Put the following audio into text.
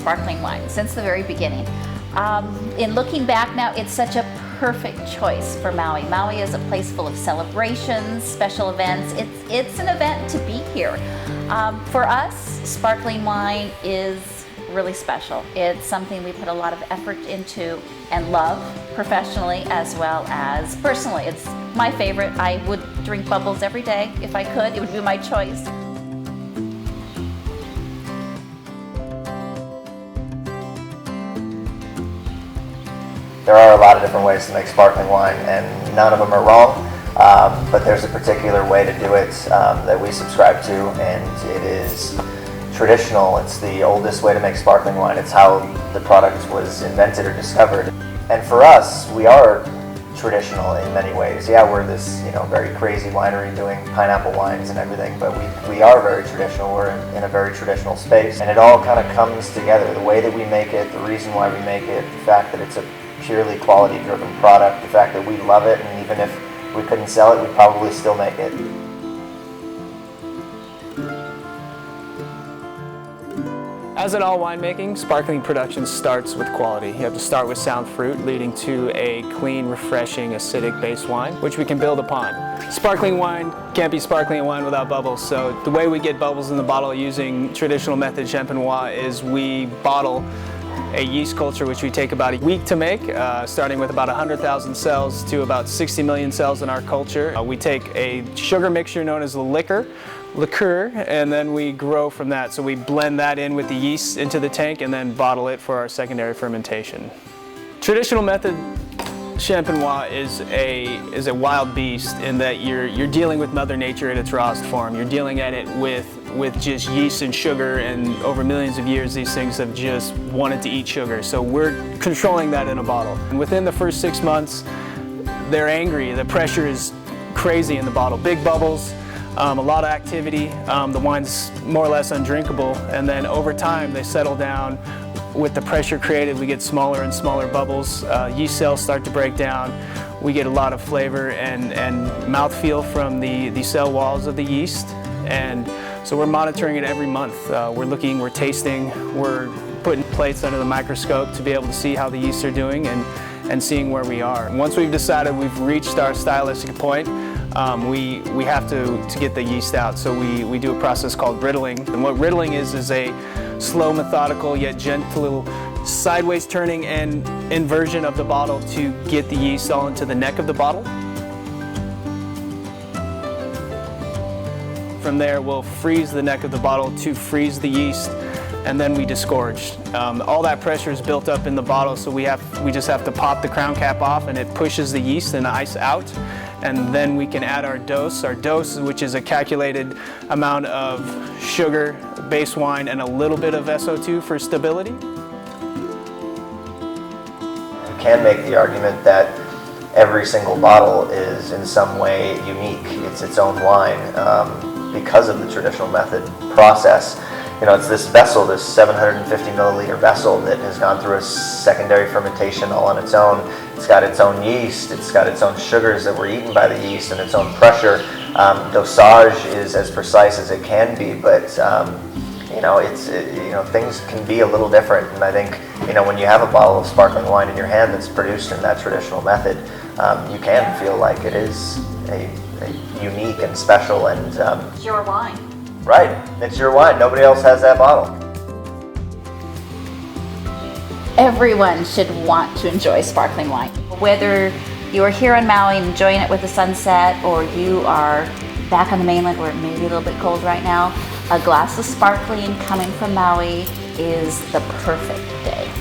sparkling wine since the very beginning. In looking back now, it's such a perfect choice for Maui. Maui is a place full of celebrations, special events. It's an event to be here. For us, sparkling wine is really special. It's something we put a lot of effort into and love professionally as well as personally. It's my favorite. I would drink bubbles every day if I could. It would be my choice. There are a lot of different ways to make sparkling wine, and none of them are wrong, but there's a particular way to do it that we subscribe to, and it is traditional. It's the oldest way to make sparkling wine. It's how the product was invented or discovered. And for us, we are traditional in many ways. Yeah, we're this very crazy winery doing pineapple wines and everything, but we are very traditional. We're in a very traditional space, and it all kind of comes together. The way that we make it, the reason why we make it, the fact that it's a purely quality-driven product, the fact that we love it, and even if we couldn't sell it, we'd probably still make it. As in all winemaking, sparkling production starts with quality. You have to start with sound fruit, leading to a clean, refreshing, acidic-based wine, which we can build upon. Sparkling wine can't be sparkling wine without bubbles, so the way we get bubbles in the bottle using traditional Methode Champenoise is we bottle a yeast culture which we take about a week to make, starting with about 100,000 cells to about 60 million cells in our culture. We take a sugar mixture known as the liqueur, and then we grow from that. So we blend that in with the yeast into the tank and then bottle it for our secondary fermentation. Traditional Methode Champenoise is a wild beast in that you're dealing with Mother Nature at its rawest form. You're dealing at it with just yeast and sugar, and over millions of years these things have just wanted to eat sugar. So we're controlling that in a bottle. And within the first 6 months, they're angry. The pressure is crazy in the bottle. Big bubbles, a lot of activity. The wine's more or less undrinkable, and then over time they settle down. With the pressure created, we get smaller and smaller bubbles. Yeast cells start to break down. We get a lot of flavor and mouthfeel from the cell walls of the yeast. And so we're monitoring it every month. We're looking, we're tasting, we're putting plates under the microscope to be able to see how the yeasts are doing and seeing where we are. Once we've decided we've reached our stylistic point, we have to get the yeast out. So we do a process called riddling. And what riddling is a slow, methodical, yet gentle sideways turning and inversion of the bottle to get the yeast all into the neck of the bottle. From there, we'll freeze the neck of the bottle to freeze the yeast, and then we disgorge. All that pressure is built up in the bottle, so we just have to pop the crown cap off, and it pushes the yeast and ice out. And then we can add our dose, which is a calculated amount of sugar, base wine, and a little bit of SO2 for stability. You can make the argument that every single bottle is in some way unique. It's its own wine because of the traditional method process. It's this vessel, this 750 milliliter vessel that has gone through a secondary fermentation all on its own. It's got its own yeast, it's got its own sugars that were eaten by the yeast, and its own pressure. Dosage is as precise as it can be, but things can be a little different. And I think when you have a bottle of sparkling wine in your hand that's produced in that traditional method, you can feel like it is a unique and special and It's your wine. Right, it's your wine. Nobody else has that bottle. Everyone should want to enjoy sparkling wine. Whether you're here on Maui enjoying it with the sunset, or you are back on the mainland where it may be a little bit cold right now, a glass of sparkling coming from Maui is the perfect day.